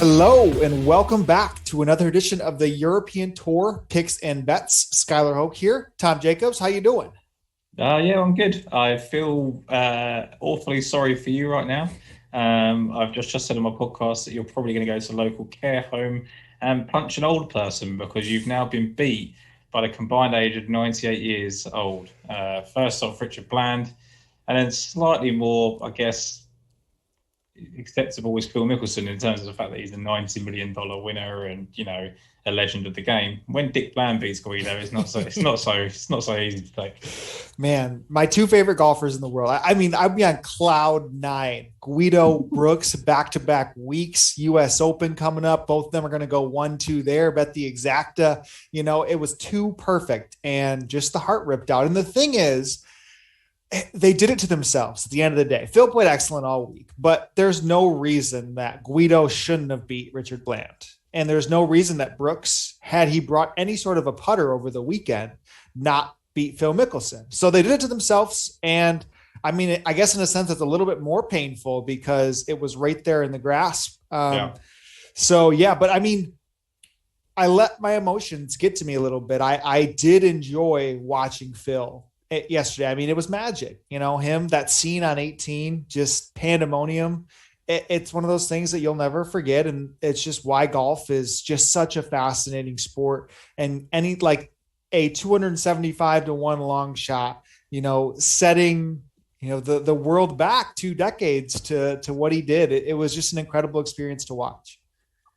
Hello and welcome back to another edition of the European Tour Picks and Bets. Skylar, Hoke here. Tom Jacobs, how you doing? Yeah, I'm good. I feel awfully sorry for you right now. I've just said on my podcast that you're probably going to go to a local care home and punch an old person because you've now been beat by the combined age of 98 years old. First off, Richard Bland, and then slightly more, I guess, acceptable is Phil Mickelson in terms of the fact that he's a $90 million winner and a legend of the game. When Dick Bland beats Guido, it's not so easy to take. Man, my two favorite golfers in the world. I mean, I'd be on cloud nine. Guido Brooks, back-to-back weeks, U.S. Open coming up. Both of them are going to go 1-2 there. Bet the exacta. It was too perfect and just the heart ripped out. And the thing is, they did it to themselves at the end of the day. Phil played excellent all week, but there's no reason that Guido shouldn't have beat Richard Bland. And there's no reason that Brooks, had he brought any sort of a putter over the weekend, not beat Phil Mickelson. So they did it to themselves. And I mean, I guess in a sense, it's a little bit more painful because it was right there in the grasp. But I mean, I let my emotions get to me a little bit. I did enjoy watching Phil yesterday. I mean, it was magic, him, that scene on 18, just pandemonium. It's one of those things that you'll never forget. And it's just why golf is just such a fascinating sport. And a 275 to 1 long shot, setting, the world back 2 decades to what he did. It was just an incredible experience to watch.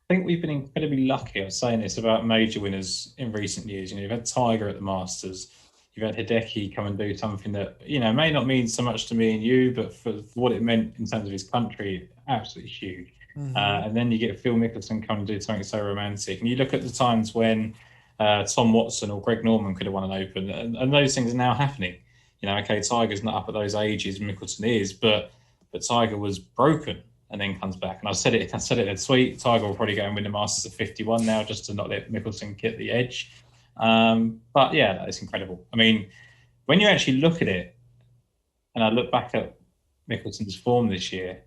I think we've been incredibly lucky. I was saying this about major winners in recent years. You've had Tiger at the Masters. You've had Hideki come and do something that, may not mean so much to me and you, but for what it meant in terms of his country, absolutely huge. Mm-hmm. And then you get Phil Mickelson come and do something so romantic. And you look at the times when Tom Watson or Greg Norman could have won an Open, and those things are now happening. Okay, Tiger's not up at those ages, Mickelson is, but Tiger was broken and then comes back. And I said it at Sweet. Tiger will probably go and win the Masters at 51 now, just to not let Mickelson get the edge. But yeah, it's incredible. I mean, when you actually look at it, and I look back at Mickelson's form this year,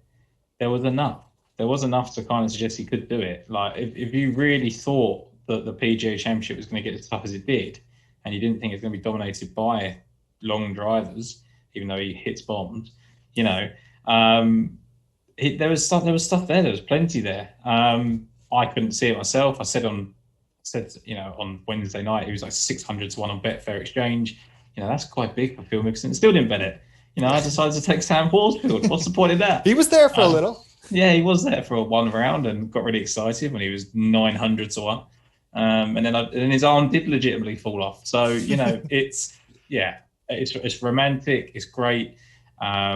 there was enough. There was enough to kind of suggest he could do it. Like, if you really thought that the PGA Championship was going to get as tough as it did, and you didn't think it was going to be dominated by long drivers, even though he hits bombs, there was stuff there. There was plenty there. I couldn't see it myself. I said on Wednesday night, he was like 600 to 1 on Betfair Exchange. That's quite big for Phil Mickelson. Still didn't bet it. I decided to take Sam Horsfield. What's the point of that? He was there for a little. Yeah, he was there for one round and got really excited when he was 900 to 1. And then his arm did legitimately fall off. So, it's romantic. It's great. I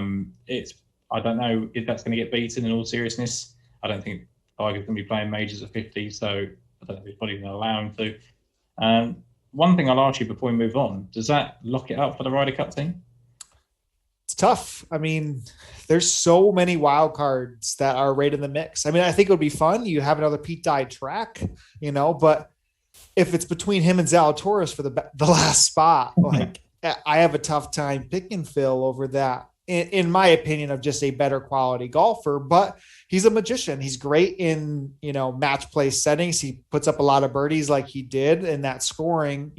don't know if that's going to get beaten in all seriousness. I don't think Tiger's going to be playing majors at 50. So I don't know if he's probably going to allow him to. One thing I'll ask you before we move on, does that lock it up for the Ryder Cup team? It's tough. I mean, there's so many wild cards that are right in the mix. I mean, I think it would be fun. You have another Pete Dye track, but if it's between him and Zalatoris for the last spot, I have a tough time picking Phil over that. In my opinion, of just a better quality golfer, but he's a magician. He's great in, match play settings. He puts up a lot of birdies like he did, and that scoring,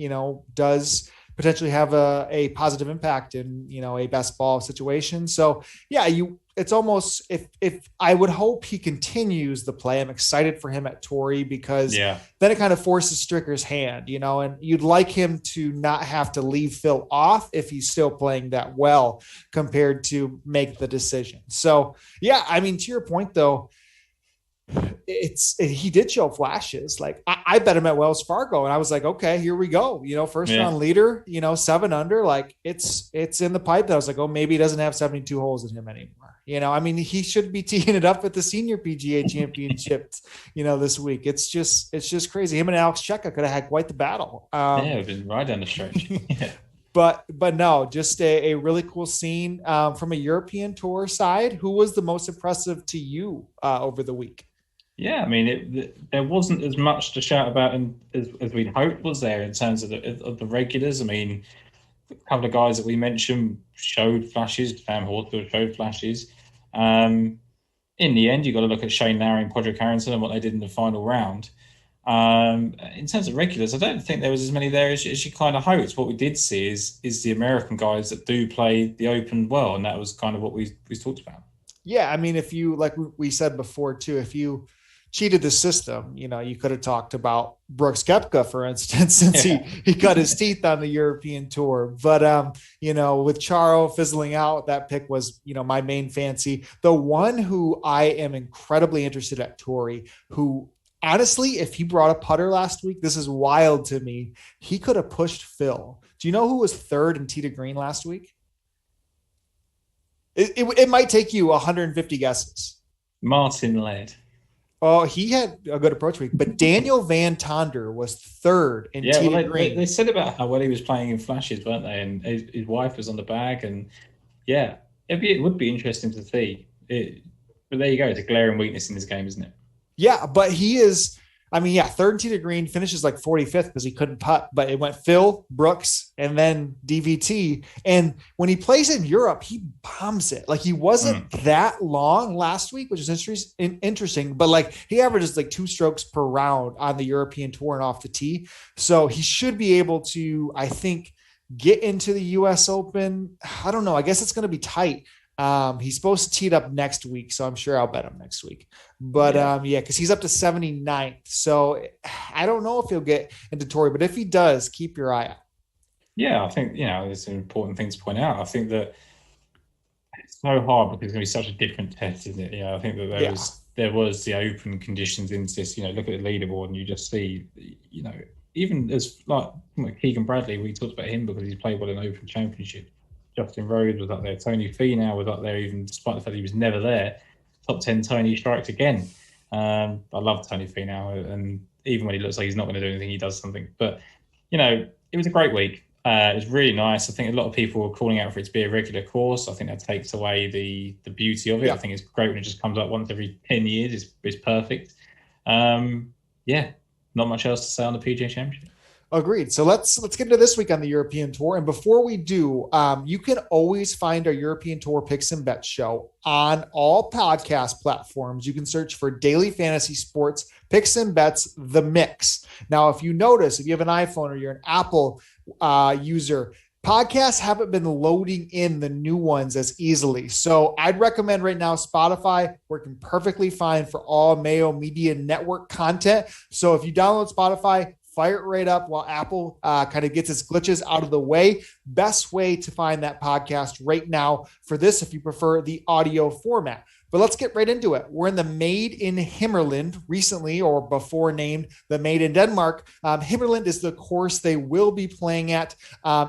does potentially have a positive impact in, a best ball situation. So yeah, it's almost, if I would hope he continues the play. I'm excited for him at Torrey because then it kind of forces Stricker's hand, and you'd like him to not have to leave Phil off if he's still playing that well compared to make the decision. So yeah, I mean, to your point though, he did show flashes. Like I bet him at Wells Fargo and I was like, okay, here we go. First round leader, 7 under, like it's in the pipe. That I was like, oh, maybe he doesn't have 72 holes in him anymore. I mean, he should be teeing it up at the senior PGA Championship, this week. It's just crazy. Him and Alex Checa could have had quite the battle. It's been right down the stretch. Yeah. But no, just a really cool scene from a European Tour side. Who was the most impressive to you over the week? Yeah, I mean, there wasn't as much to shout about as we'd hoped, was there, in terms of the regulars. I mean, a couple of guys that we mentioned showed flashes. Sam Horsfield showed flashes. in the end, you've got to look at Shane Lowry and Podrick Harrington and what they did in the final round. In terms of regulars, I don't think there was as many there as you kind of hoped. What we did see is the American guys that do play the Open well, and that was kind of what we talked about. Yeah, I mean, if you, like we said before too, if you cheated the system, you could have talked about Brooks Koepka, for instance, since he cut his teeth on the European tour. But with Charo fizzling out, that pick was, my main fancy. The one who I am incredibly interested at Torrey, who honestly, if he brought a putter last week, this is wild to me. He could have pushed Phil. Do you know who was third in tee to green last week? It might take you 150 guesses. Martin Laird. Oh, he had a good approach week, but Daniel Van Tonder was third in tee to green. They said about how well he was playing in flashes, weren't they? And his wife was on the bag, and yeah, it would be interesting to see. But there you go. It's a glaring weakness in this game, isn't it? Yeah, but he is. I mean, yeah, third in tee to green, finishes like 45th because he couldn't putt, but it went Phil, Brooks, and then DVT. And when he plays in Europe, he bombs it. Like, he wasn't that long last week, which is interesting, but like he averages like 2 strokes per round on the European tour and off the tee. So he should be able to, I think, get into the US Open. I don't know. I guess it's going to be tight. He's supposed to tee it up next week, so I'm sure I'll bet him next week. But because he's up to 79th. So I don't know if he'll get into Torrey, but if he does, keep your eye out. Yeah, I think, it's an important thing to point out. I think that it's so hard because it's going to be such a different test, isn't it? I think that there was the open conditions into this. Look at the leaderboard and you just see, even as like Keegan Bradley, we talked about him because he's played well in Open Championship. Justin Rose was up there. Tony Finau was up there, even despite the fact he was never there. Top 10 Tony strikes again. I love Tony Finau, and even when he looks like he's not going to do anything, he does something. But, it was a great week. It was really nice. I think a lot of people were calling out for it to be a regular course. I think that takes away the beauty of it. Yeah. I think it's great when it just comes up once every 10 years. It's perfect. Not much else to say on the PGA Championship. Agreed. So let's get into this week on the European Tour. And before we do, you can always find our European Tour Picks and Bets show on all podcast platforms. You can search for Daily Fantasy Sports Picks and Bets, The Mix. Now, if you notice, if you have an iPhone or you're an Apple user, podcasts haven't been loading in the new ones as easily. So I'd recommend right now Spotify, working perfectly fine for all Mayo Media Network content. So if you download Spotify, fire it right up while Apple kind of gets its glitches out of the way. Best way to find that podcast right now for this, if you prefer the audio format. But let's get right into it. We're in the Made in HimmerLand, recently or before named the Made in Denmark. HimmerLand is the course they will be playing at.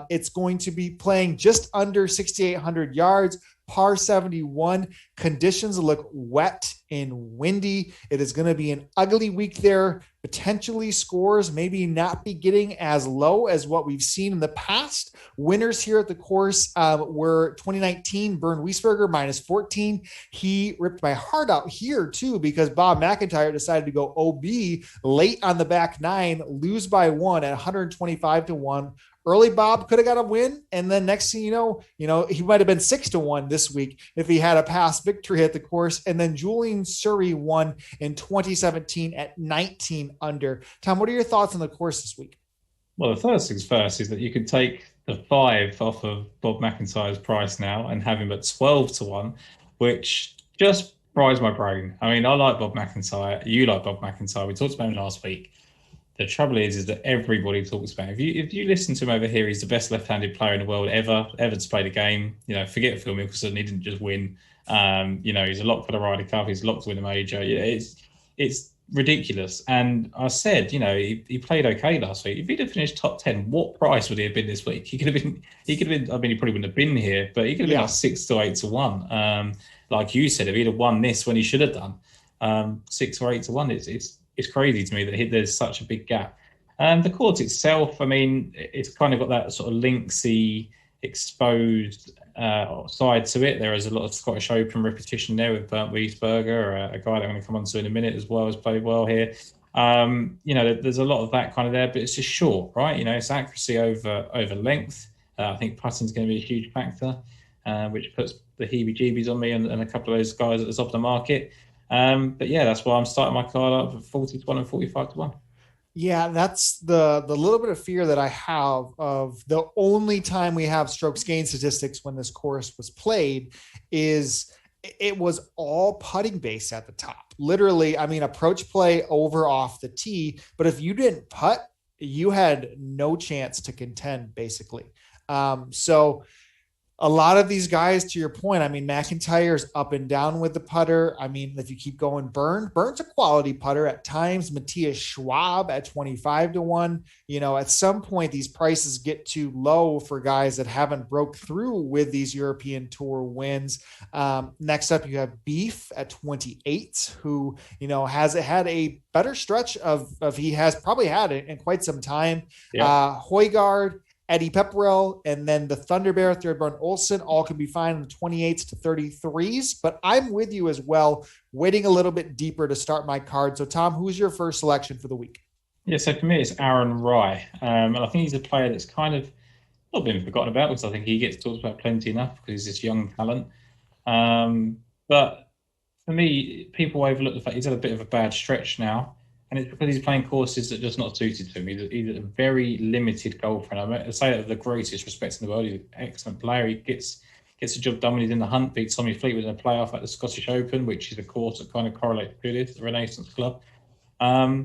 It's going to be playing just under 6,800 yards, par 71. Conditions look wet and windy. It is going to be an ugly week there. Potentially scores maybe not be getting as low as what we've seen in the past. Winners here at the course were 2019 Bernd Wiesberger -14. He ripped my heart out here too because Bob McIntyre decided to go OB late on the back nine, lose by 1 at 125 to 1. Early Bob could have got a win, and then next thing you know, he might have been 6 to 1 this week if he had a past victory at the course. And then Julian Surrey won in 2017 at 19 under. Tom, what are your thoughts on the course this week? Well, the first things first is that you could take the 5 off of Bob McIntyre's price now and have him at 12 to 1, which just fries my brain. I mean, I like Bob McIntyre. You like Bob McIntyre. We talked about him last week. The trouble is that everybody talks about him. If you listen to him over here, he's the best left-handed player in the world ever to play the game. Forget Phil Mickelson, he didn't just win. He's a lock for the Ryder Cup. He's locked to win a major. It's ridiculous. And I said, he played okay last week. If he'd have finished top 10, what price would he have been this week? He could have been. I mean, he probably wouldn't have been here, but he could have been like 6 to 8 to 1. Like you said, if he'd have won this when he should have done, 6 or 8 to 1, it's crazy to me that there's such a big gap. The court itself, I mean, it's kind of got that sort of linksy, exposed side to it. There is a lot of Scottish Open repetition there with Bernd Wiesberger, a guy that I'm going to come on to in a minute as well, has played well here. There's a lot of that kind of there, but it's just short, right? It's accuracy over length. I think putting's going to be a huge factor. which puts the heebie-jeebies on me and a couple of those guys at the top of the market. But yeah, that's why I'm starting my card up at 40 to 1 and 45 to 1. Yeah, that's the little bit of fear that I have of the only time we have strokes gain statistics when this course was played is it was all putting base at the top. Literally, I mean, approach play over off the tee, but if you didn't putt, you had no chance to contend, basically. So a lot of these guys, to your point, I mean, McIntyre's up and down with the putter. I mean, if you keep going, Burns a quality putter at times. Matthias Schwab at 25 to 1. You know, at some point, these prices get too low for guys that haven't broke through with these European Tour wins. Next up, you have Beef at 28, who, you know, has had a better stretch of he has probably had it in quite some time. Yeah. Højgaard, Eddie Pepperell, and then the Thunder Bear, Thorburn Olsen, all can be fine in the 28s to 33s. But I'm with you as well, waiting a little bit deeper to start my card. So, Tom, who's your first selection for the week? Yeah, so for me, it's Aaron Rai. And I think he's a player that's kind of not been forgotten about because I think he gets talked about plenty enough because he's this young talent. But for me, people overlook the fact he's had a bit of a bad stretch now. And it's because he's playing courses that are just not suited to him. He's a very limited golfer. And I say that with the greatest respect in the world. He's an excellent player. He gets the job done when he's in the hunt. Beat Tommy Fleetwood in a playoff at the Scottish Open, which is a course that kind of correlates with it, the Renaissance Club. But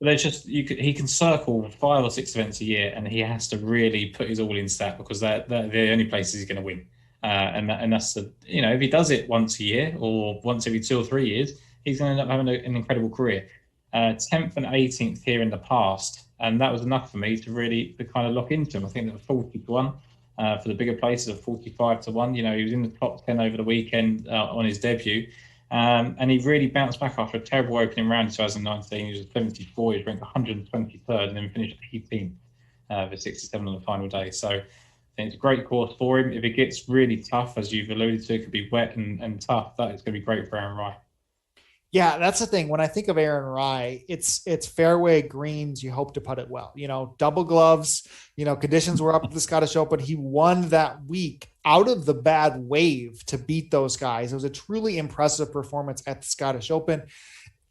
there's just he can circle 5 or 6 events a year, and he has to really put his all in stat because they're the only places he's going to win. And that's the, you know, if he does it once a year or once every 2 or 3 years, he's going to end up having an incredible career. 10th and 18th here in the past, and that was enough for me to kind of lock into him. I think that 40 to 1 for the bigger places of 45 to 1. You know, he was in the top 10 over the weekend on his debut, and he really bounced back after a terrible opening round in 2019. He was 74, he was ranked 123rd, and then finished 18th for 67 on the final day. So I think it's a great course for him. If it gets really tough, as you've alluded to, it could be wet and tough. That is going to be great for Aaron Rai. Yeah, that's the thing. When I think of Aaron Rai, it's fairway greens. You hope to putt it well. You know, double gloves. You know, conditions were up at the Scottish Open. He won that week out of the bad wave to beat those guys. It was a truly impressive performance at the Scottish Open.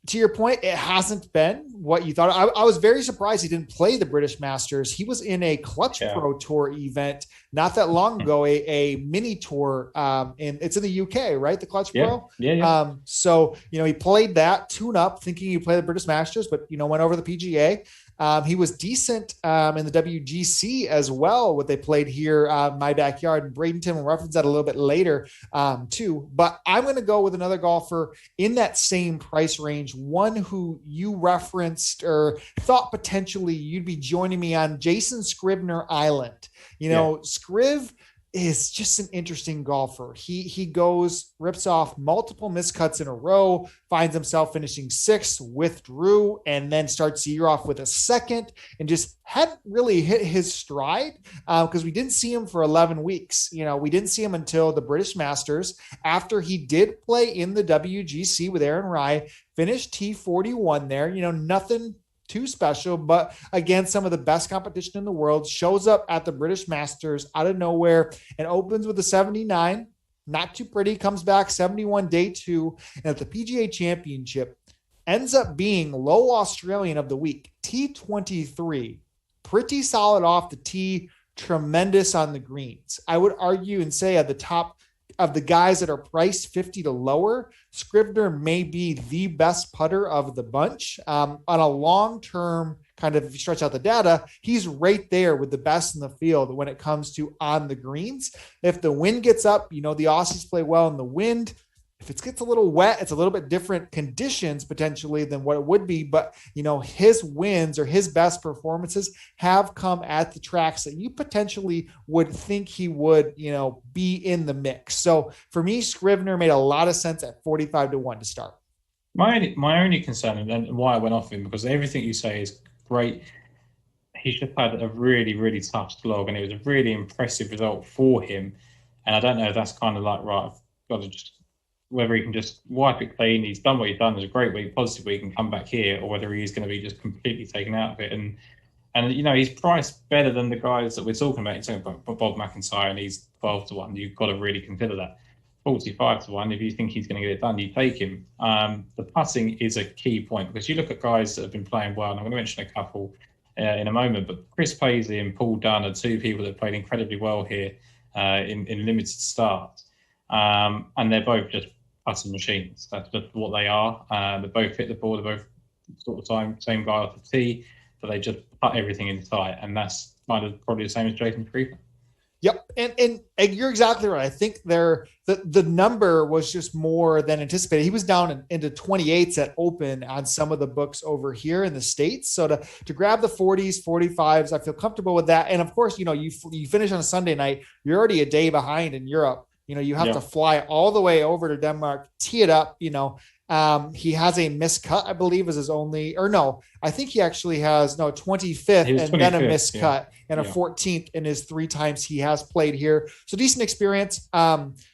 To your point, it hasn't been what you thought. I was very surprised he didn't play the British Masters. He was in a Clutch Pro Tour event not that long ago, a mini tour. And it's in the UK, right? The Clutch Pro. Yeah. So, you know, he played that tune up thinking he'd play the British Masters, but, you know, went over the PGA. He was decent in the WGC as well, what they played here, my backyard in Bradenton. We'll reference that a little bit later too. But I'm going to go with another golfer in that same price range, one who you referenced or thought potentially you'd be joining me on, Jason Scrivener Island. You know, Scriv is just an interesting golfer. He rips off multiple miscuts in a row, finds himself finishing 6th, withdrew, and then starts the year off with a second, and just hadn't really hit his stride because we didn't see him for 11 weeks. You know, we didn't see him until the British Masters, after he did play in the WGC with Aaron Rai, finished T41 there. You know, nothing too special, but again, some of the best competition in the world, shows up at the British Masters out of nowhere and opens with a 79, not too pretty, comes back 71 day 2, and at the PGA Championship ends up being low Australian of the week, T23, pretty solid off the tee, tremendous on the greens. I would argue and say at the top of the guys that are priced 50 to lower, Scrivener may be the best putter of the bunch. On a long-term kind of, if you stretch out the data, he's right there with the best in the field when it comes to on the greens. If the wind gets up, you know, the Aussies play well in the wind. If it gets a little wet, it's a little bit different conditions potentially than what it would be. But, you know, his wins or his best performances have come at the tracks that you potentially would think he would, you know, be in the mix. So for me, Scrivener made a lot of sense at 45 to 1 to start. My only concern, and why I went off him, because everything you say is great. He's just had a really, really tough slog, and it was a really impressive result for him. And I don't know if that's kind of like, right, I've got to just, whether he can just wipe it clean, he's done what he's done, it was a great week, positive week, and come back here, or whether he is going to be just completely taken out of it. And And, he's priced better than the guys that we're talking about. You're talking about Bob McIntyre, and he's 12 to 1. You've got to really consider that. 45 to 1, if you think he's going to get it done, you take him. The putting is a key point, because you look at guys that have been playing well, and I'm going to mention a couple in a moment, but Chris Paisley and Paul Dunn are two people that have played incredibly well here in limited starts. And they're both just putting machines. That's just what they are. They both hit the ball. They're both sort of same guy off the tee, but they just put everything in tight. And that's kind of probably the same as Jason Creeper. Yep. And you're exactly right. I think the number was just more than anticipated. He was down into 28s at open on some of the books over here in the States. So to grab the 40s, 45s, I feel comfortable with that. And of course, you finish on a Sunday night, you're already a day behind in Europe. You have to fly all the way over to Denmark, tee it up, he has a missed cut, I believe, is his only, or no, I think he actually has 25th and 25th, then a missed cut and a 14th in his 3 times he has played here. So decent experience.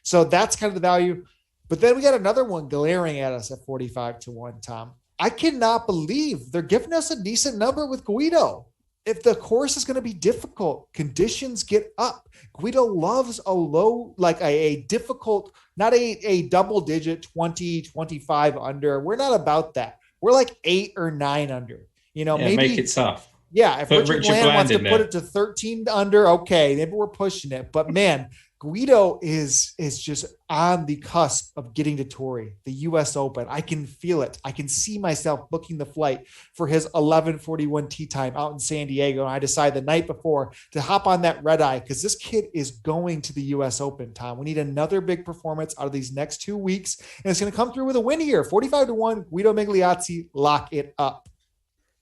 So that's kind of the value. But then we got another one glaring at us at 45 to 1, Tom. I cannot believe they're giving us a decent number with Guido. If the course is going to be difficult, conditions get up. Guido loves a low, like a difficult, not a double digit 20, 25 under. We're not about that. We're like 8 or 9 under. Maybe make it tough. Yeah, if Richard Bland wants to put it to 13 under, okay, maybe we're pushing it. But man, Guido is just on the cusp of getting to Torrey, the U.S. Open. I can feel it. I can see myself booking the flight for his 11:41 tee time out in San Diego. And I decide the night before to hop on that red eye because this kid is going to the U.S. Open, Tom. We need another big performance out of these next 2 weeks. And it's going to come through with a win here. 45 to 1, Guido Migliozzi, lock it up.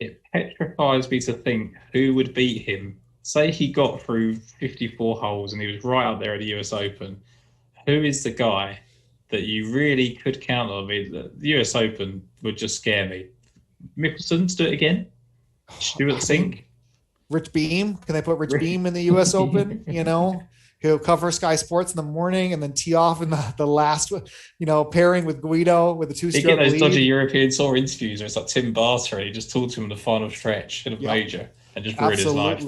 It petrifies me to think who would beat him. Say he got through 54 holes and he was right out there at the US Open. Who is the guy that you really could count on? The US Open would just scare me. Mickelson's do it again? Stuart Sink? Rich Beam? Can they put Rich Beam in the US Open? He'll cover Sky Sports in the morning and then tee off in the last, pairing with Guido with the 2-stroke lead. You get those dodgy European Tour interviews where it's like Tim Barter and he just talked to him in the final stretch in a major and just ruined his life.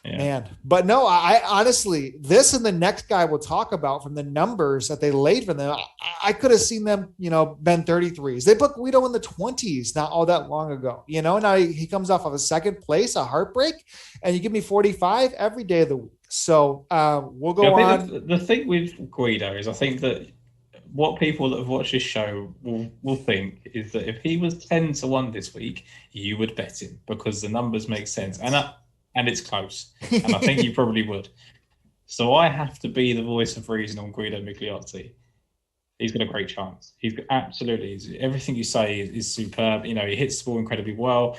Yeah. Man, but no, I honestly, this and the next guy we'll talk about from the numbers that they laid for them, I could have seen them, been 33s. They put Guido in the 20s not all that long ago, now he comes off of a second place, a heartbreak, and you give me 45 every day of the week. So we'll go on. The thing with Guido is I think that what people that have watched this show will think is that if he was 10 to 1 this week, you would bet him because the numbers make sense. And it's close. And I think you probably would. So I have to be the voice of reason on Guido Migliozzi. He's got a great chance. Everything you say is superb. He hits the ball incredibly well.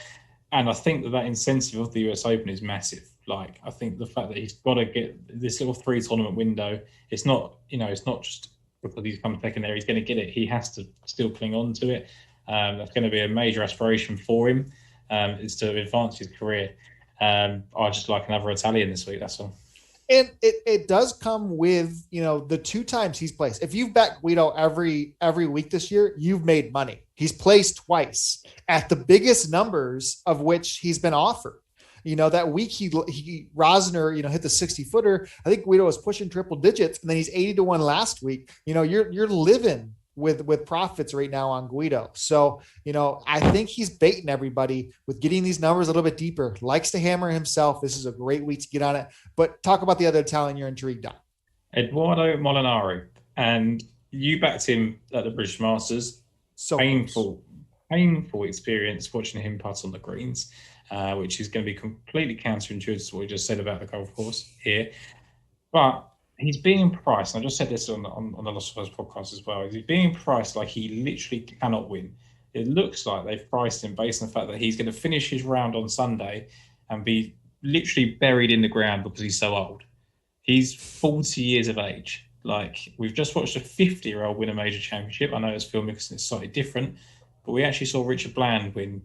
And I think that incentive of the US Open is massive. Like, I think the fact that he's got to get this little 3 tournament window, it's not just because he's come second there, he's going to get it. He has to still cling on to it. That's going to be a major aspiration for him, is to advance his career. I just like another Italian this week. That's all. And it does come with, the 2 times he's placed. If you've bet Guido every week this year, you've made money. He's placed twice at the biggest numbers of which he's been offered. That week he Rosner, hit the 60-footer. I think Guido was pushing triple digits, and then he's 80 to 1 last week. You're living with profits right now on Guido. So, I think he's baiting everybody with getting these numbers a little bit deeper. Likes to hammer himself. This is a great week to get on it. But talk about the other Italian you're intrigued on. Eduardo Molinari. And you backed him at the British Masters. So painful experience watching him putt on the greens, which is going to be completely counterintuitive to what we just said about the golf course here. But he's being priced, and I just said this on the Lost First podcast as well, he's being priced like he literally cannot win. It looks like they've priced him based on the fact that he's going to finish his round on Sunday and be literally buried in the ground because he's so old. He's 40 years of age. Like, we've just watched a 50-year-old win a major championship. I know it's Phil Mickelson, it's slightly different, but we actually saw Richard Bland win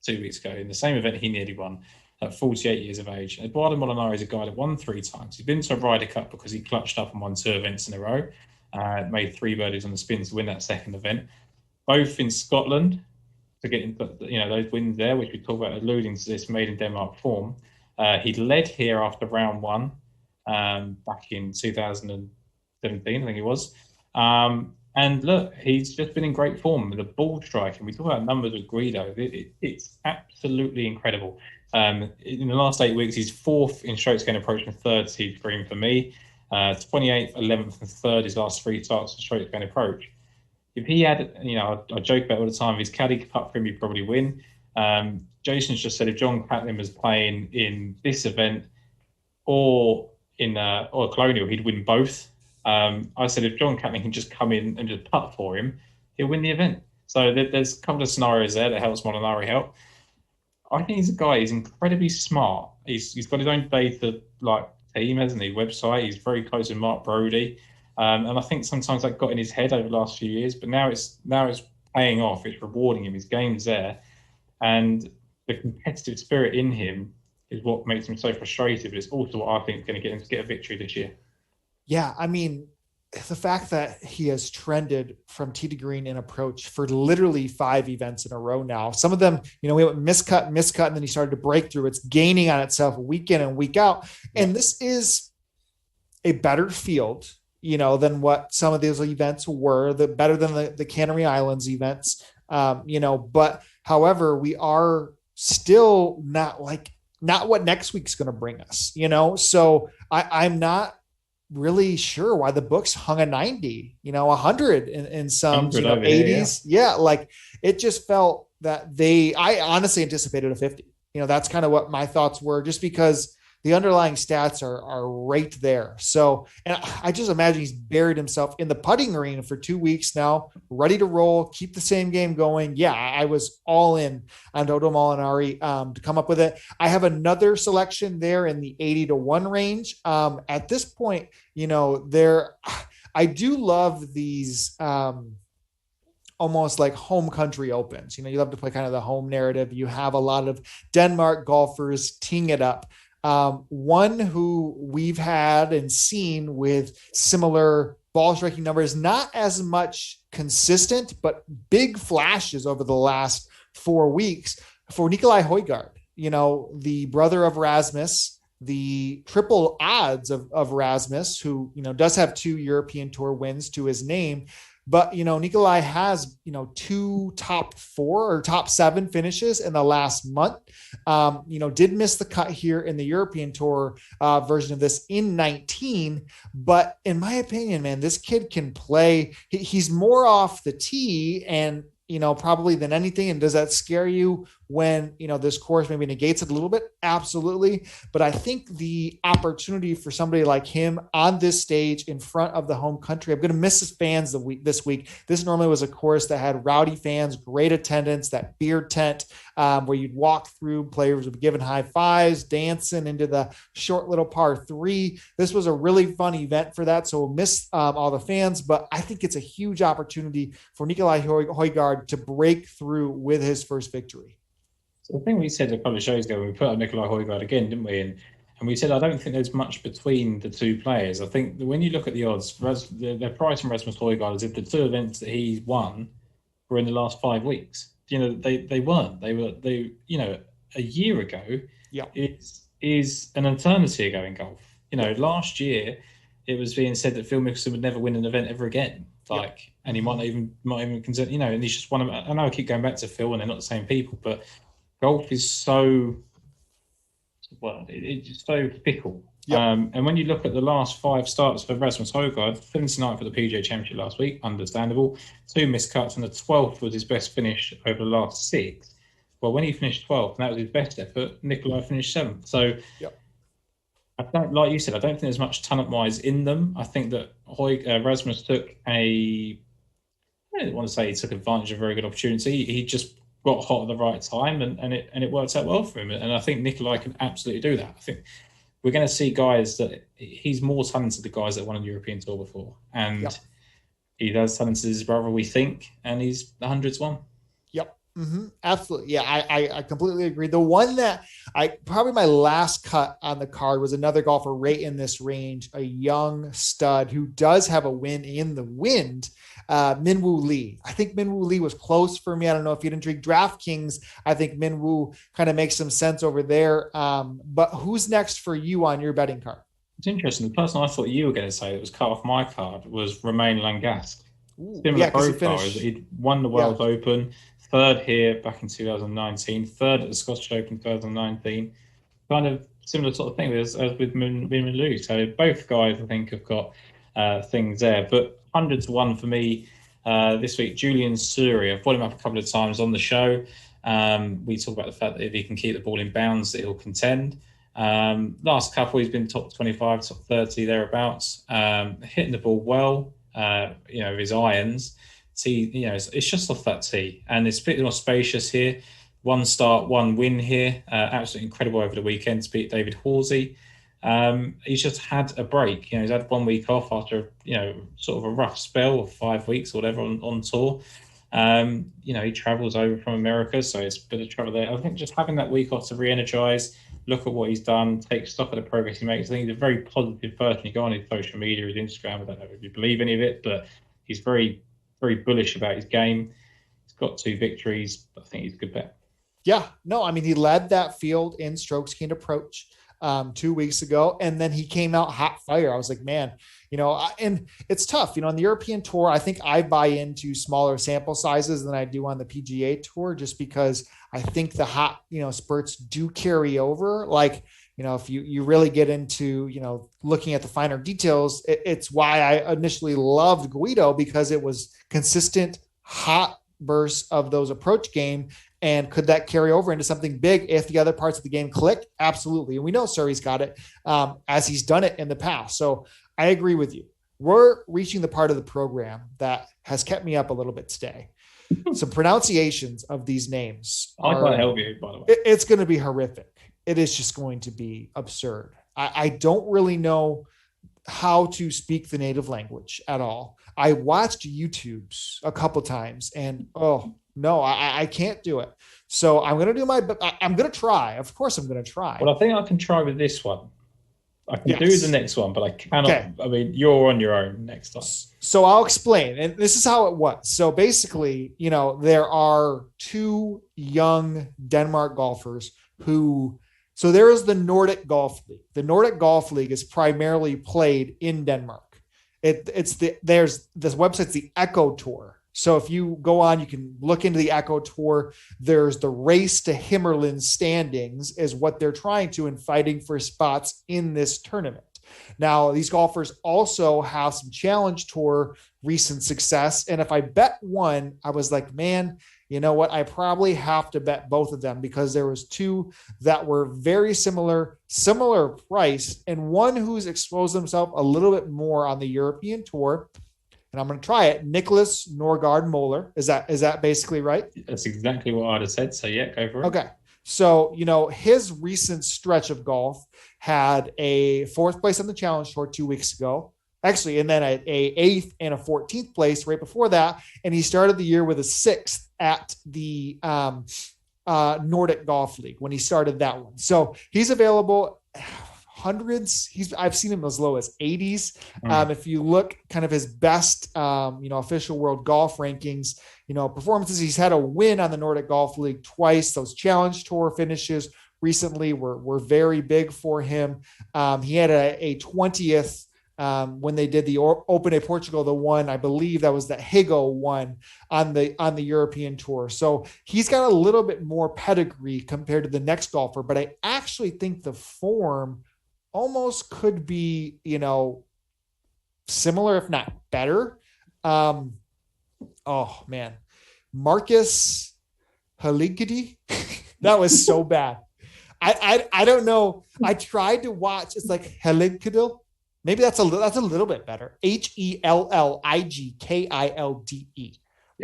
2 weeks ago in the same event he nearly won at 48 years of age. Eduardo Molinari is a guy that won 3 times. He's been to a Ryder Cup because he clutched up and won 2 events in a row. Made 3 birdies on the spin to win that second event. Both in Scotland. to get into those wins there, which we talk about alluding to this made in Denmark form. He led here after round one back in 2017, I think it was. And look, he's just been in great form with the ball striking. We talk about numbers with Guido. It's absolutely incredible. In the last 8 weeks, he's fourth in strokes gained approach and third seed green for me. 28th, 11th, and third his last three starts in strokes gained approach. If he had, I joke about it all the time, if his caddy could putt for him, he'd probably win. Jason's just said if John Catlin was playing in this event or in or Colonial, he'd win both. I said if John Catlin can just come in and just putt for him, he'll win the event. So there's a couple of scenarios there that helps Molinari help. I think he's a guy. He's incredibly smart. He's got his own data team, hasn't he? Website. He's very close with Mark Brody, and I think sometimes that got in his head over the last few years. But now it's paying off. It's rewarding him. His game's there, and the competitive spirit in him is what makes him so frustrated. But it's also what I think is going to get him to get a victory this year. Yeah, I mean, the fact that he has trended from tee to green in approach for literally 5 events in a row now. Some of them, we went miscut, and then he started to break through. It's gaining on itself week in and week out. And this is a better field, than what some of those events were, better than the Canary Islands events, but however, we are still not what next week's going to bring us, So I'm not really sure why the books hung a 90, 100 in some 80s. Yeah. It just felt that I honestly anticipated a 50. That's kind of what my thoughts were, just because the underlying stats are right there. So, and I just imagine he's buried himself in the putting green for 2 weeks now, ready to roll, keep the same game going. Yeah, I was all in on Dodo Molinari to come up with it. I have another selection there in the 80-1 range. At this point, I do love these almost like home country opens. You love to play kind of the home narrative. You have a lot of Denmark golfers teeing it up. One who we've had and seen with similar ball striking numbers, not as much consistent, but big flashes over the last 4 weeks for Nikolai Højgaard, the brother of Rasmus, the triple odds of Rasmus, who, does have 2 European Tour wins to his name. But, Nikolai has, 2 top 4 or top 7 finishes in the last month. Did miss the cut here in the European Tour version of this in 19. But in my opinion, man, this kid can play. He's more off the tee and, probably than anything. And does that scare you when, this course maybe negates it a little bit? Absolutely. But I think the opportunity for somebody like him on this stage in front of the home country, I'm going to miss his fans this week. This normally was a course that had rowdy fans, great attendance, that beer tent where you'd walk through, players would be giving high fives, dancing into the short little par 3. This was a really fun event for that. So we'll miss all the fans, but I think it's a huge opportunity for Nikolai Højgaard to break through with his first victory. So the thing we said a couple of shows ago, when we put up Nikolai Højgaard again, didn't we? And we said, I don't think there's much between the 2 players. I think when you look at the odds, they're pricing Rasmus Højgaard as if the 2 events that he's won were in the last 5 weeks. They weren't. They a year ago, is an eternity ago in golf. Last year it was being said that Phil Mickelson would never win an event ever again. And he might not even consider, and he's just one of them. I know I keep going back to Phil and they're not the same people, but golf is so, it's so fickle. Yep. And when you look at the last 5 starts for Rasmus Højgaard, 79th for the PGA Championship last week, understandable. 2 missed cuts, and the 12th was his best finish over the last 6. Well, when he finished 12th, and that was his best effort, Nikolai finished 7th. So, I don't, like you said, I don't think there's much talent-wise in them. I think that Rasmus took I don't want to say he took advantage of a very good opportunity. He just got hot at the right time, and it worked out well for him. And I think Nikolai can absolutely do that. I think we're going to see guys that he's more talented than guys that won a European Tour before. And he's as talented as his brother, we think, and he's the 100s one. Yep. Absolutely. Yeah, I completely agree. The one that probably my last cut on the card was another golfer right in this range, a young stud who does have a win in the wind, Minwoo Lee. I think Minwoo Lee was close for me. I don't know if you didn't drink DraftKings. I think Minwoo kind of makes some sense over there. But who's next for you on your betting card? It's interesting. The person I thought you were going to say that was cut off my card was Romain Langasque. Ooh, Similar yeah, because he profile. finished. He'd won the Yeah, World Open, third here back in 2019, third at the Scottish Open 2019. Kind of similar sort of thing as with Min Liu. So both guys, I think, have got things there. But 100 to 1 for me this week. Julian Suri. I've brought him up a couple of times on the show. We talk about the fact that if he can keep the ball in bounds, that he'll contend. Last couple, he's been top 25, top 30, thereabouts. Hitting the ball well, with his irons. It's just off that tee. And it's a bit more spacious here. One start, one win here. Absolutely incredible over the weekend to beat David Horsey. He's just had a break. He's had 1 week off after, sort of a rough spell of 5 weeks or whatever on tour. He travels over from America, so it's a bit of travel there. I think just having that week off to re-energize, look at what he's done, take stock of the progress he makes. I think he's a very positive person. You go on his social media, his Instagram, I don't know if you believe any of it, but he's very, very bullish about his game. He's got 2 victories. I think he's a good bet. yeah. No, I mean he led that field in strokes gained approach 2 weeks ago, and then he came out hot fire. I was like, man, and it's tough. On the European tour, I think I buy into smaller sample sizes than I do on the PGA tour, just because I think the hot, spurts do carry over. Like, if you really get into, looking at the finer details, it's why I initially loved Guido, because it was consistent hot bursts of those approach game. And could that carry over into something big if the other parts of the game click? Absolutely. And we know Surrey's got it as he's done it in the past. So I agree with you. We're reaching the part of the program that has kept me up a little bit today. Some pronunciations of these names. I can't help you, by the way. It's going to be horrific. It is just going to be absurd. I don't really know how to speak the native language at all. I watched YouTube's a couple times and, oh, no, I can't do it. So I'm going to do I'm going to try. Of course, I'm going to try. Well, I think I can try with this one. I can do the next one, but I cannot. Okay. I mean, you're on your own next time. So I'll explain. And this is how it was. So basically, there are 2 young Denmark golfers so there is the Nordic Golf League. The Nordic Golf League is primarily played in Denmark. There's this website's the Echo Tour. So if you go on, you can look into the Echo Tour. There's the Race to HimmerLand standings is what they're trying to and fighting for spots in this tournament. Now, these golfers also have some Challenge Tour recent success. And if I bet one, I was like, man, you know what? I probably have to bet both of them, because there was 2 that were very similar price, and one who's exposed himself a little bit more on the European Tour. And I'm going to try it. Nicholas Norgard Moller. Is that basically right? That's exactly what I'd have said. So yeah, go for it. Okay. So, his recent stretch of golf had a 4th place on the Challenge Tour 2 weeks ago. Actually, and then a 8th and a 14th place right before that. And he started the year with a 6th at the Nordic Golf League when he started that one. So he's available hundreds. I've seen him as low as 80s. If you look kind of his best, official world golf rankings, performances, he's had a win on the Nordic Golf League twice. Those Challenge Tour finishes recently were very big for him. He had a 20th when they did the Open of Portugal, the one, I believe that was the Higo one on the European Tour. So he's got a little bit more pedigree compared to the next golfer, but I actually think the form almost could be, similar, if not better. Oh man, Marcus Haligidi. That was so bad. I don't know. I tried to watch. It's like Haligkidil. Maybe that's a little bit better. Helligkilde.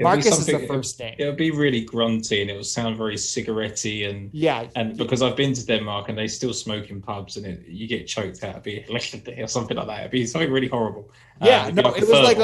Marcus is the first name. It would be really grunty and it would sound very cigarette-y and because I've been to Denmark and they still smoke in pubs and you get choked out. It'd be or something like that. It'd be something really horrible. Yeah, it was like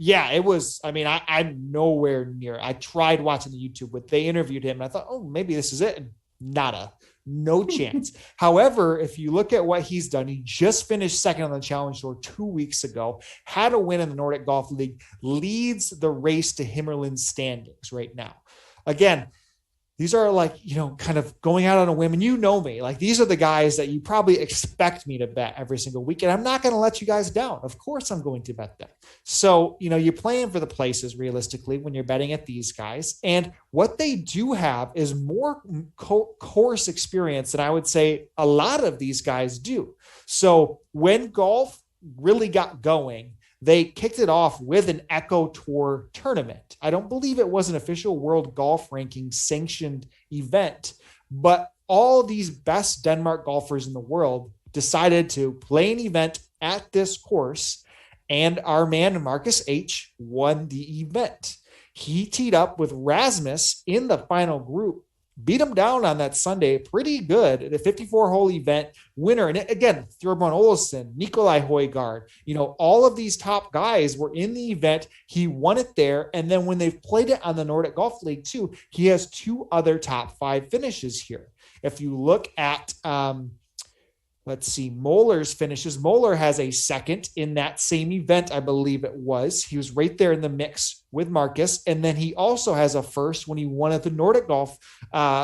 Yeah, it was. I mean, I'm nowhere near. I tried watching the YouTube, but they interviewed him, and I thought, oh, maybe this is it. And nada, no chance. However, if you look at what he's done, he just finished second on the Challenge Tour 2 weeks ago, had a win in the Nordic Golf League, leads the race to HimmerLand standings right now. Again, these are like, kind of going out on a whim. And you know me, like these are the guys that you probably expect me to bet every single week. And I'm not going to let you guys down. Of course, I'm going to bet them. So, you're playing for the places realistically when you're betting at these guys. And what they do have is more course experience than I would say a lot of these guys do. So when golf really got going, they kicked it off with an Echo Tour tournament. I don't believe it was an official World Golf Ranking sanctioned event, but all these best Denmark golfers in the world decided to play an event at this course, and our man Marcus H won the event. He teed up with Rasmus in the final group, beat him down on that Sunday pretty good at a 54-hole event winner. And again, Thorbjørn Olesen, Nikolai Højgaard, all of these top guys were in the event. He won it there. And then when they've played it on the Nordic Golf League too, he has 2 other top 5 finishes here. If you look at, let's see, Moeller's finishes. Moeller has a second in that same event, I believe it was. He was right there in the mix with Marcus. And then he also has a first when he won at the Nordic Golf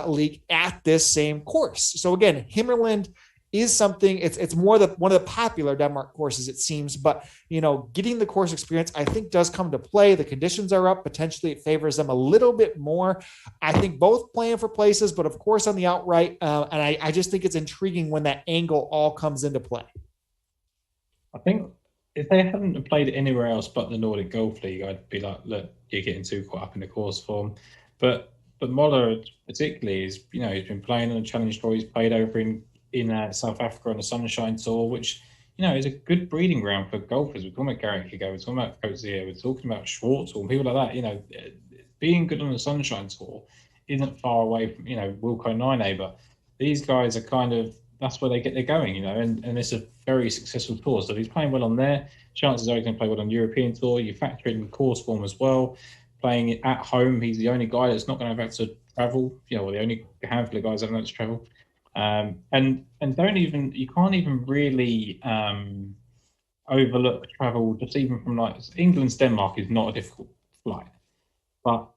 League at this same course. So again, HimmerLand is something, it's more one of the popular Denmark courses, it seems, but getting the course experience, I think, does come to play. The conditions are up. Potentially it favors them a little bit more. I think both playing for places, but of course on the outright. And I just think it's intriguing when that angle all comes into play. I think if they hadn't played it anywhere else but the Nordic Golf League, I'd be like, look, you're getting too caught up in the course form. But Moller particularly is, he's been playing on the Challenge Tour. He's played over in South Africa on the Sunshine Tour, which is a good breeding ground for golfers. We're talking about Garrett Higo, we're talking about Coetzee, we're talking about Schwartzel and people like that. Being good on the Sunshine Tour isn't far away from Wilco Nine, but these guys are kind of, that's where they get their going, and it's a very successful tour. So if he's playing well on there, chances are he's going to play well on European Tour. You factor in course form as well. Playing it at home, he's the only guy that's not going to have to travel. The only handful of guys that have to travel. And you can't even really overlook travel just even from like England's Denmark is not a difficult flight, but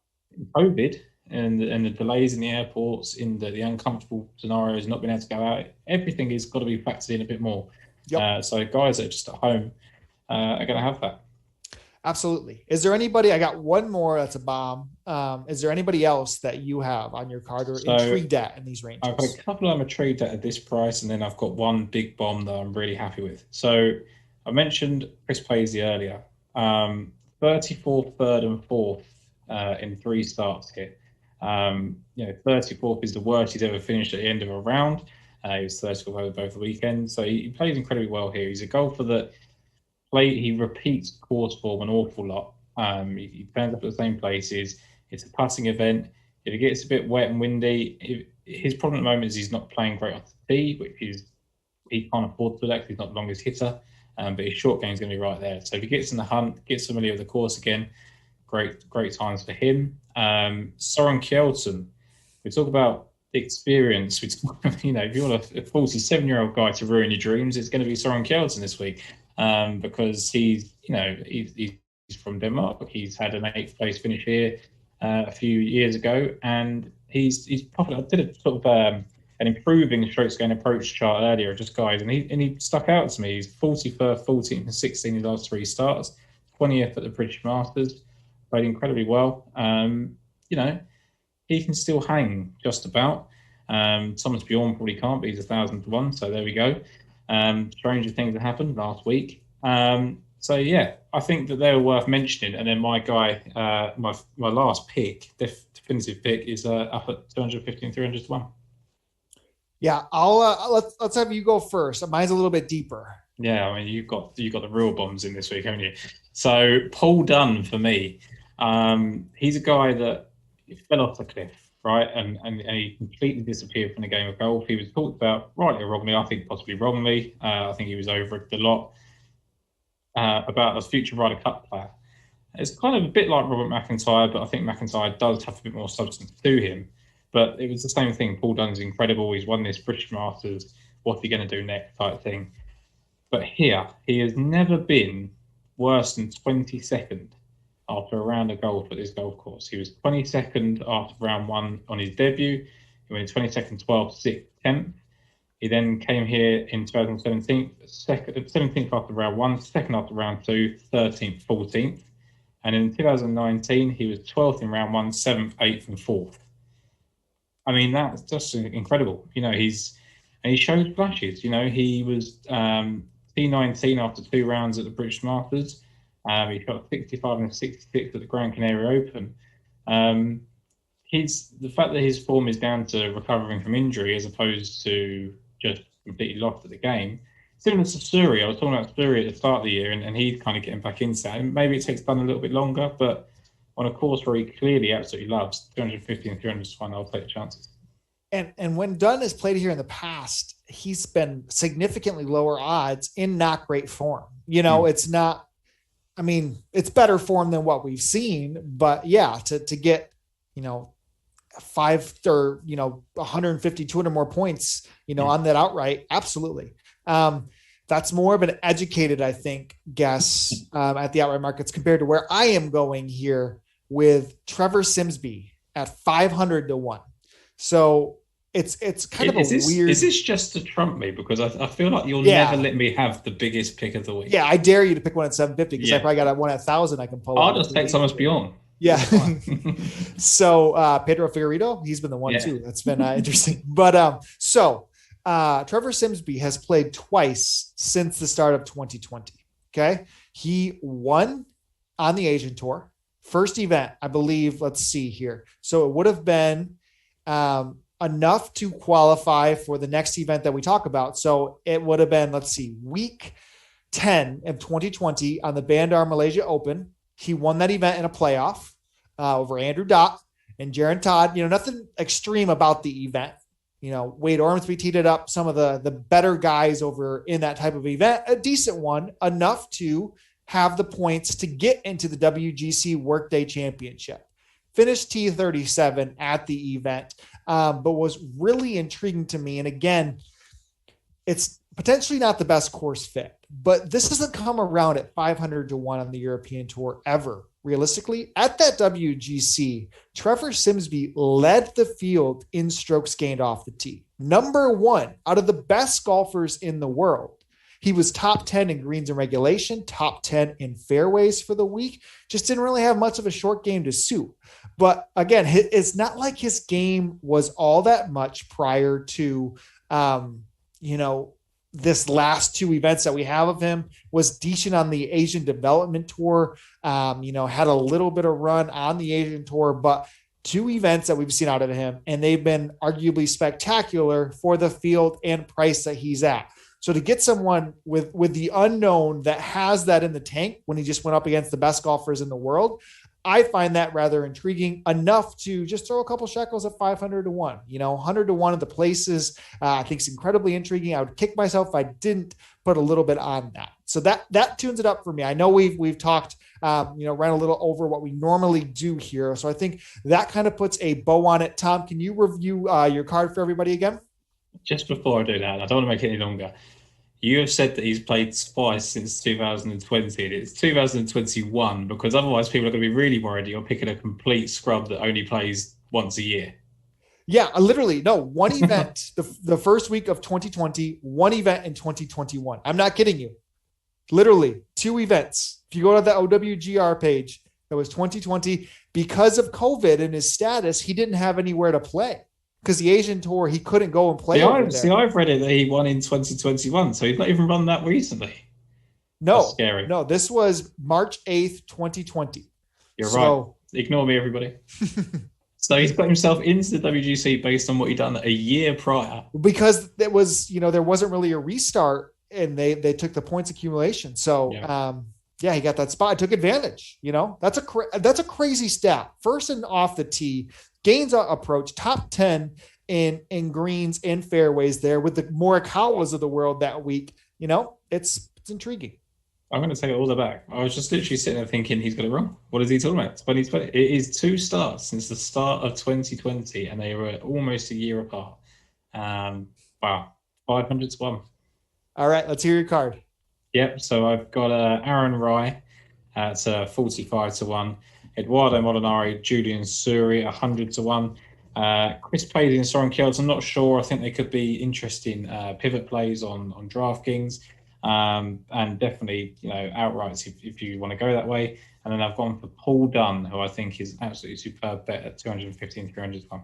COVID and the delays in the airports, in the uncomfortable scenarios, not being able to go out, everything has got to be factored in a bit more. Yep. So guys that are just at home are going to have that. Absolutely. Is there anybody, I got one more that's a bomb. Is there anybody else that you have on your card or intrigued at in these ranges? I've got a couple I'm intrigued at this price, and then I've got one big bomb that I'm really happy with. So I mentioned Chris Paisley earlier. 34th, 3rd, and 4th in 3 starts here. 34th is the worst he's ever finished at the end of a round. He was 34th over both weekends. So he plays incredibly well here. He's a golfer that he repeats course form an awful lot. He turns up at the same places. It's a putting event. If it gets a bit wet and windy, his problem at the moment is he's not playing great off the tee, which he can't afford to do that because he's not the longest hitter. But his short game is going to be right there. So if he gets in the hunt, gets familiar with the course again, great times for him. Soren Kjeldsen, we talk about experience. We talk, if you want a 47-year-old guy to ruin your dreams, it's going to be Soren Kjeldsen this week. Because he's from Denmark. He's had an 8th place finish here a few years ago, and he's popular. I did a sort of an improving strokes gain approach chart earlier of just guys, and he stuck out to me. He's 41st, 14th, and 16th in his last 3 starts, 20th at the British Masters, played incredibly well. He can still hang just about. Thomas Bjorn probably can't, but he's 1,000 to 1, so there we go. Stranger things that happened last week. So yeah, I think that they were worth mentioning. And then my guy, my last pick, definitive pick, is up at 250 and 300 to 1. Yeah, I'll let's have you go first. Mine's a little bit deeper. Yeah, I mean you've got the real bombs in this week, haven't you? So Paul Dunn for me, he's a guy that fell off the cliff, right? And he completely disappeared from the game of golf. He was talked about, rightly or wrongly, I think possibly wrongly. I think he was over a lot about a future Ryder Cup player. It's kind of a bit like Robert McIntyre, but I think McIntyre does have a bit more substance to him. But it was the same thing. Paul Dunn's incredible. He's won this British Masters. What's he going to do next type thing. But here, he has never been worse than 22nd after a round of golf at this golf course. He was 22nd after round one on his debut. He went 22nd, 12th, 6th, 10th. He then came here in 2017, 17th after round one, second after round two, 13th, 14th. And in 2019, he was 12th in round one, 7th, 8th, and 4th. I mean, that's just incredible. He showed flashes. He was T19 after 2 rounds at the British Masters. He got 65 and 66 at the Gran Canaria Open. The fact that his form is down to recovering from injury as opposed to just completely lost at the game. Similar to Suri, I was talking about Suri at the start of the year, and he's kind of getting back into that. And maybe it takes Dunn a little bit longer, but on a course where he clearly absolutely loves 250 and 300 to 1, I'll take the chances. And when Dunn has played here in the past, he's been significantly lower odds in not great form. It's not, it's better form than what we've seen, but yeah, to get, 5 or, 150, 200 more points, on that outright. Absolutely. That's more of an educated, I think, guess at the outright markets compared to where I am going here with Trevor Simsby at 500 to 1. So it's kind of weird. Is this just to trump me? Because I feel like you'll never let me have the biggest pick of the week. Yeah, I dare you to pick one at 750 because I probably got one at 1,000 I can pull. I'll just take Thomas Bjorn. Yeah. So Pedro Figueiredo, he's been the one too. That's been interesting. But Trevor Simsby has played twice since the start of 2020. Okay. He won on the Asian Tour. First event, I believe, let's see here. So it would have been enough to qualify for the next event that we talk about. So it would have been, let's see, week 10 of 2020 on the Bandar Malaysia Open. He won that event in a playoff over Andrew Dott and Jaron Todd. Nothing extreme about the event. Wade Ormsby teed it up, some of the better guys over in that type of event, a decent one, enough to have the points to get into the WGC Workday Championship. Finished T37 at the event, but was really intriguing to me. And again, it's potentially not the best course fit, but this doesn't come around at 500 to 1 on the European Tour ever. Realistically, at that WGC, Trevor Simsby led the field in strokes gained off the tee. Number 1 out of the best golfers in the world. He was top 10 in greens and regulation, top 10 in fairways for the week. Just didn't really have much of a short game to suit. But again, it's not like his game was all that much prior to, this last 2 events that we have of him. Was decent on the Asian Development Tour, had a little bit of run on the Asian Tour, but 2 events that we've seen out of him, and they've been arguably spectacular for the field and price that he's at. So to get someone with the unknown that has that in the tank when he just went up against the best golfers in the world, I find that rather intriguing enough to just throw a couple shekels at 500 to 1. 100 to 1 of the places I think is incredibly intriguing. I would kick myself if I didn't put a little bit on that. So that tunes it up for me. I know we've talked, ran a little over what we normally do here. So I think that kind of puts a bow on it. Tom, can you review your card for everybody again? Just before I do that, I don't want to make it any longer. You have said that he's played twice since 2020, and it's 2021, because otherwise people are going to be really worried you're picking a complete scrub that only plays once a year. Yeah, literally. No, one event, the first week of 2020, one event in 2021. I'm not kidding you. Literally 2 events. If you go to the OWGR page, it was 2020. Because of COVID and his status, he didn't have anywhere to play. Because the Asian Tour, he couldn't go and play. I've read it that he won in 2021, so he's not even run that recently. No, that's scary. No, this was March 8th, 2020. You're right. Ignore me, everybody. So he's got himself into the WGC based on what he'd done a year prior. Because it was, there wasn't really a restart, and they took the points accumulation. So, he got that spot. I took advantage. That's a crazy stat. First and off the tee. Gains approach, top 10 in greens and fairways there with the Morikawas of the world that week. It's intriguing. I'm going to take it all the back. I was just literally sitting there thinking he's got it wrong. What is he talking about? 2020. It is 2 starts since the start of 2020, and they were almost a year apart. Wow, 500 to 1. All right, let's hear your card. Yep. So I've got Aaron Rye at 45 to 1. Eduardo Molinari, Julian Suri, 100 to 1. Chris Paisley and Soren Kjelds, I'm not sure. I think they could be interesting pivot plays on DraftKings. And definitely, outrights if you want to go that way. And then I've gone for Paul Dunn, who I think is absolutely superb bet at 215, 300 to 1.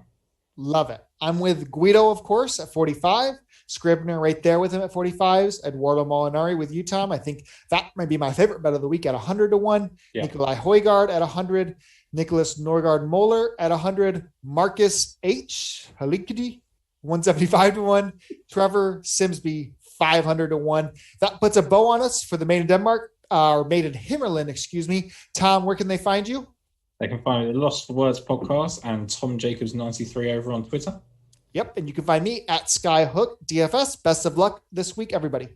Love it. I'm with Guido, of course, at 45. Scribner right there with him at 45s. Eduardo Molinari with you, Tom. I think that might be my favorite bet of the week at 100 to 1. Yeah. Nikolai Højgaard at 100. Nicholas Norgard Moller at 100. Marcus H. Halikidi, 175 to 1. Trevor Simsby, 500 to 1. That puts a bow on us for the Maid in Denmark, or Maid in HimmerLand, excuse me. Tom, where can they find you? They can find me the Lost for Words podcast and Tom Jacobs 93 over on Twitter. Yep, and you can find me at Skyhook DFS. Best of luck this week, everybody.